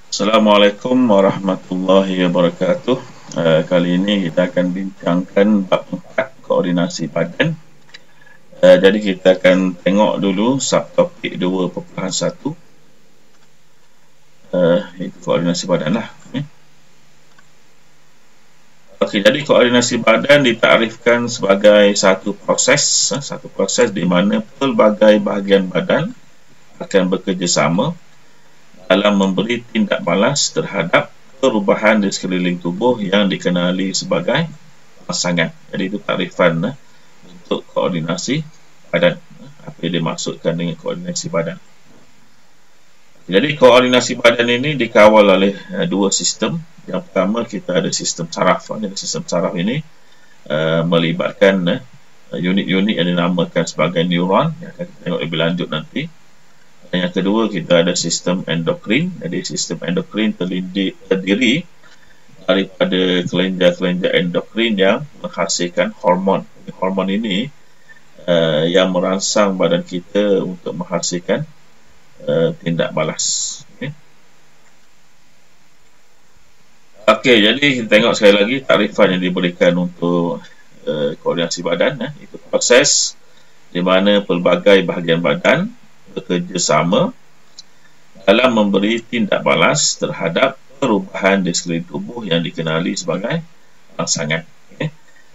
Assalamualaikum warahmatullahi wabarakatuh. Kali ini kita akan bincangkan bab 4 koordinasi badan. Jadi kita akan tengok dulu subtopik 2.1, itu koordinasi badan lah. Okey, jadi koordinasi badan ditakrifkan sebagai satu proses di mana pelbagai bahagian badan akan bekerjasama dalam memberi tindak balas terhadap perubahan di sekeliling tubuh yang dikenali sebagai rangsangan. Jadi itu takrifan untuk koordinasi badan. Apa yang dimaksudkan dengan koordinasi badan? Jadi koordinasi badan ini dikawal oleh dua sistem. Yang pertama, kita ada sistem saraf. Jadi sistem saraf ini melibatkan unit-unit yang dinamakan sebagai neuron, yang akan kita tengok lebih lanjut nanti. Dan yang kedua, kita ada sistem endokrin. Jadi sistem endokrin terdiri daripada kelenjar-kelenjar endokrin yang menghasilkan hormon. Hormon ini yang merangsang badan kita untuk menghasilkan tindak balas. Okey, jadi kita tengok sekali lagi takrifan yang diberikan untuk koordinasi badan. Itu proses di mana pelbagai bahagian badan bekerjasama dalam memberi tindak balas terhadap perubahan di sekeliling tubuh yang dikenali sebagai rangsangan.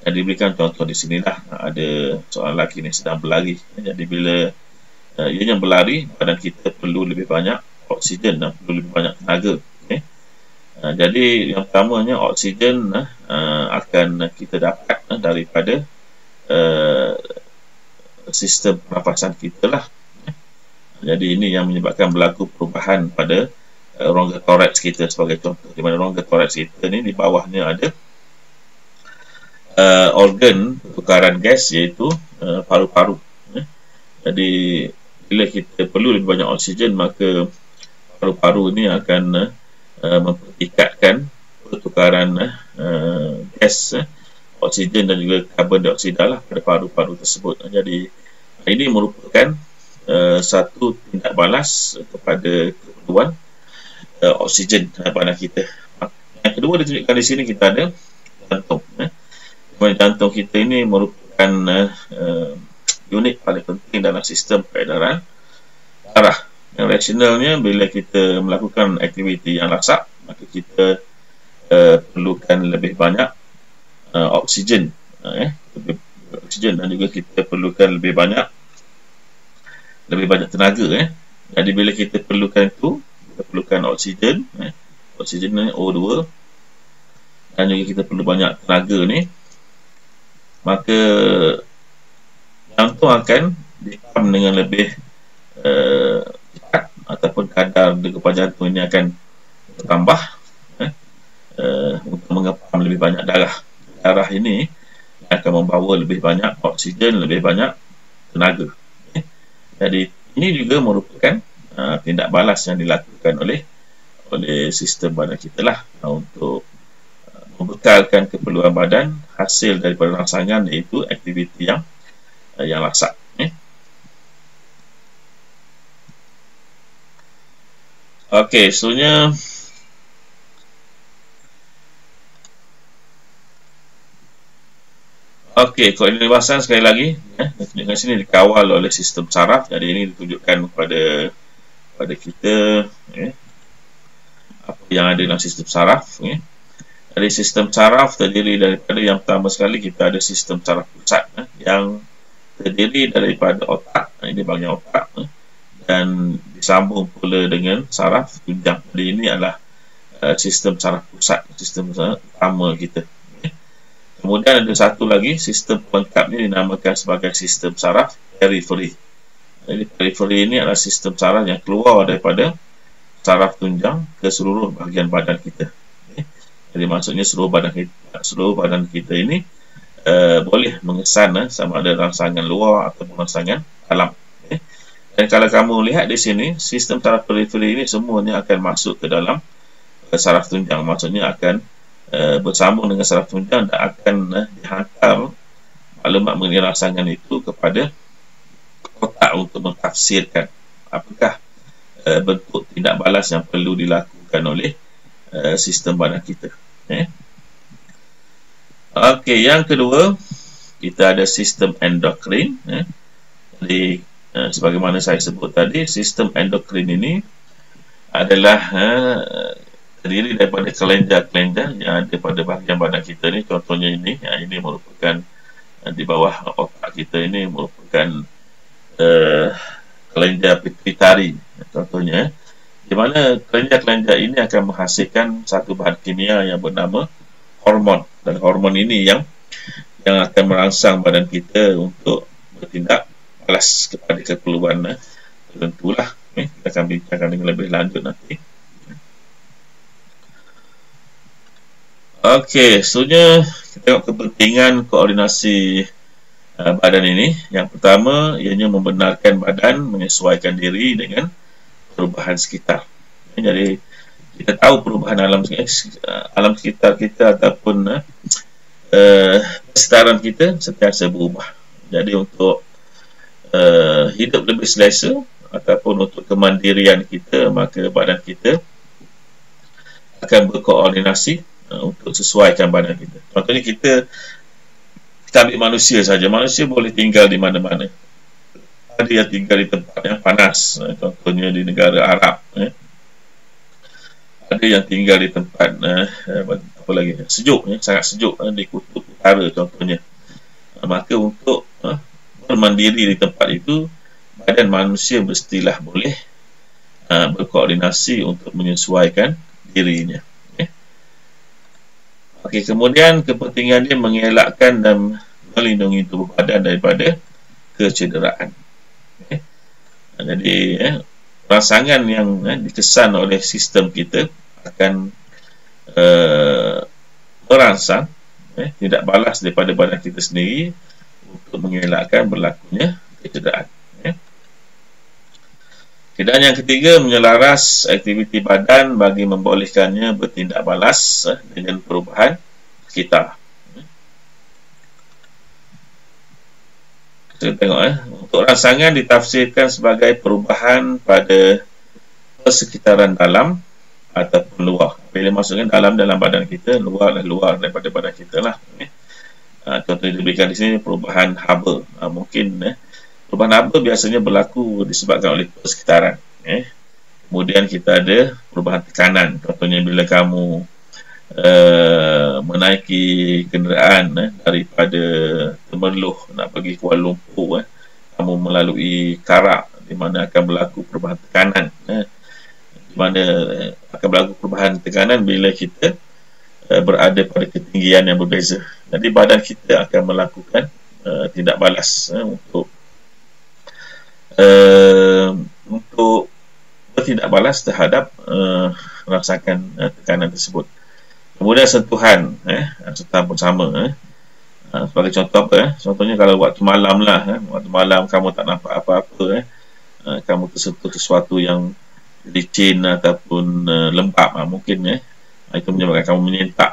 Dan diberikan contoh di sinilah, ada seorang lelaki ni sedang berlari. Jadi bila ianya berlari, badan kita perlu lebih banyak oksigen dan perlu lebih banyak tenaga. Jadi yang pertamanya, oksigen akan kita dapat daripada sistem pernafasan kita lah. Jadi ini yang menyebabkan berlaku perubahan pada rongga toraks kita sebagai contoh. Di mana rongga toraks kita ni di bawahnya ada organ pertukaran gas, iaitu paru-paru. Jadi bila kita perlu lebih banyak oksigen, maka paru-paru ini akan mempertingkatkan pertukaran gas, oksigen dan juga karbon dioksida lah pada paru-paru tersebut. Jadi ini merupakan satu tindak balas kepada keperluan oksigen pada kita. Yang kedua ditunjukkan di sini, kita ada jantung. Jantung kita ini merupakan unit paling penting dalam sistem peredaran darah. Yang rasionalnya, bila kita melakukan aktiviti yang lasak, maka kita perlukan lebih banyak oksigen, oksigen, dan juga kita perlukan lebih banyak tenaga. Jadi bila kita perlukan itu, kita perlukan oksigen, oksigen ni O2, dan juga kita perlu banyak tenaga ni, maka jantung akan dipam dengan lebih cepat, ataupun kadar degupan jantung ini akan bertambah untuk mengepam lebih banyak darah. Darah ini akan membawa lebih banyak oksigen, lebih banyak tenaga. Jadi ini juga merupakan tindak balas yang dilakukan oleh sistem badan kita lah, untuk membekalkan keperluan badan hasil daripada rangsangan, iaitu aktiviti yang lasak. Okey, seterusnya okey, koordinasi bahasan sekali lagi tunjukkan sini dikawal oleh sistem saraf. Jadi ini ditunjukkan kepada kita apa yang ada dalam sistem saraf. Jadi sistem saraf terdiri daripada, yang pertama sekali kita ada sistem saraf pusat yang terdiri daripada otak. Ini bahagian otak dan disambung pula dengan saraf tunjang. Jadi ini adalah sistem saraf pusat, sistem utama kita. Kemudian ada satu lagi sistem pelengkapnya dinamakan sebagai sistem saraf periferi. Jadi periferi ini adalah sistem saraf yang keluar daripada saraf tunjang ke seluruh bahagian badan kita. Jadi maksudnya seluruh badan kita ini boleh mengesan sama ada rangsangan luar ataupun rangsangan dalam. Dan kalau kamu lihat di sini, sistem saraf periferi ini semuanya akan masuk ke dalam saraf tunjang. Maksudnya akan bersambung dengan saraf tunjang dan akan dihantar maklumat mengenai rangsangan itu kepada otak untuk mentafsirkan apakah bentuk tindak balas yang perlu dilakukan disebabkan oleh sistem badan kita. Okey, yang kedua, kita ada sistem endokrin. Jadi, sebagaimana saya sebut tadi, sistem endokrin ini adalah terdiri daripada kelenjar-kelenjar yang ada pada bahagian badan kita ni. Contohnya ini, ini merupakan di bawah otak kita ini merupakan kelenjar pituitari contohnya, di mana kelenjar-kelenjar ini akan menghasilkan satu bahan kimia yang bernama hormon, dan hormon ini yang akan merangsang badan kita untuk bertindak balas kepada keperluan tertentulah. Kita akan bincangkan dengan lebih lanjut nanti. Okey, seterusnya kita tengok kepentingan koordinasi badan ini. Yang pertama, ianya membenarkan badan menyesuaikan diri dengan perubahan sekitar. Jadi kita tahu perubahan alam sekitar kita ataupun persekitaran kita sentiasa berubah. Jadi untuk hidup lebih selesa ataupun untuk kemandirian kita, maka badan kita akan berkoordinasi untuk sesuaikan badan kita. Contohnya kita ambil manusia saja. Manusia boleh tinggal di mana-mana. Ada yang tinggal di tempat yang panas, contohnya di negara Arab. Ada yang tinggal di tempat apa lagi, sejuk, sangat sejuk, di kutub utara contohnya. Maka untuk bermandiri di tempat itu, badan manusia mestilah boleh berkoordinasi untuk menyesuaikan dirinya. Okey, kemudian kepentingannya mengelakkan dan melindungi tubuh badan daripada kecederaan. Jadi rangsangan yang dikesan oleh sistem kita akan merangsang tidak balas daripada badan kita sendiri untuk mengelakkan berlakunya kecederaan. Dan yang ketiga, menyelaras aktiviti badan bagi membolehkannya bertindak balas dengan perubahan sekitar. Kita tengok untuk rangsangan ditafsirkan sebagai perubahan pada persekitaran dalam ataupun luar. Bila maksudnya dalam badan kita, luar daripada badan kita lah. Contoh yang diberikan di sini perubahan haba. Mungkin perubahan haba biasanya berlaku disebabkan oleh persekitaran. Kemudian kita ada perubahan tekanan. Contohnya bila kamu menaiki kenderaan daripada Temerloh nak pergi Kuala Lumpur, kamu melalui Karak, di mana akan berlaku perubahan tekanan. Di mana akan berlaku perubahan tekanan bila kita berada pada ketinggian yang berbeza. Jadi badan kita akan melakukan tindak balas untuk bertindak balas terhadap rangsangan tekanan tersebut. Kemudian sentuhan pun sama. Sebagai contoh apa? Contohnya kalau waktu malam lah, waktu malam kamu tak nampak apa-apa, kamu tersentuh sesuatu yang licin ataupun lembap, mungkin itu menyebabkan kamu menyentak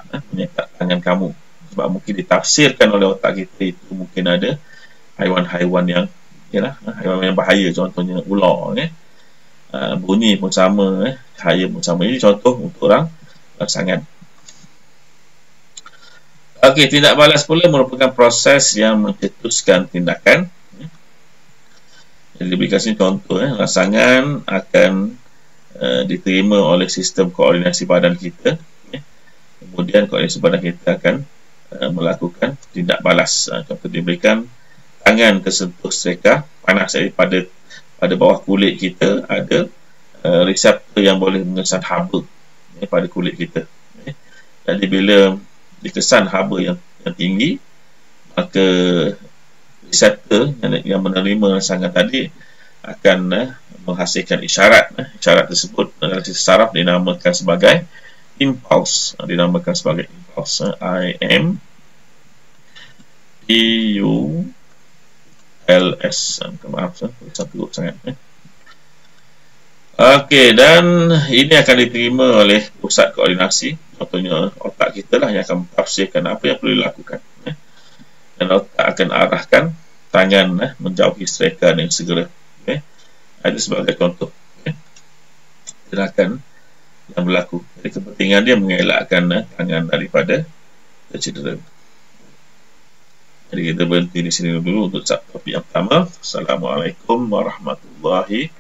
tangan kamu. Sebab mungkin ditafsirkan oleh otak kita itu mungkin ada haiwan-haiwan yang haiwan yang bahaya, contohnya ular. Bunyi pun sama, cahaya pun sama. Ini contoh untuk orang rangsangan. Okey, tindak balas pula merupakan proses yang mencetuskan tindakan. Jadi diberikan sini contoh, rangsangan akan diterima oleh sistem koordinasi badan kita. Kemudian koordinasi badan kita akan melakukan tindak balas. Contoh diberikan tangan tersentuh streka panas. Jadi pada bawah kulit kita ada reseptor yang boleh mengesan haba pada kulit kita. Jadi bila dikesan haba yang tinggi, maka reseptor yang menerima rangsangan tadi akan menghasilkan isyarat. Isyarat tersebut dalam sistem saraf dinamakan sebagai impulse. IMPULS. Maaf, teruk sangat. Okey, dan ini akan diterima oleh pusat koordinasi. Contohnya otak kita lah yang akan mentafsirkan apa yang perlu dilakukan. Dan otak akan arahkan tangan menjauhi streka dengan segera. Itu sebagai contoh. Kita akan yang berlaku. Jadi kepentingan dia mengelakkan tangan daripada tercedera. Jadi kita berhenti di sini dulu untuk topik yang pertama. Assalamualaikum warahmatullahi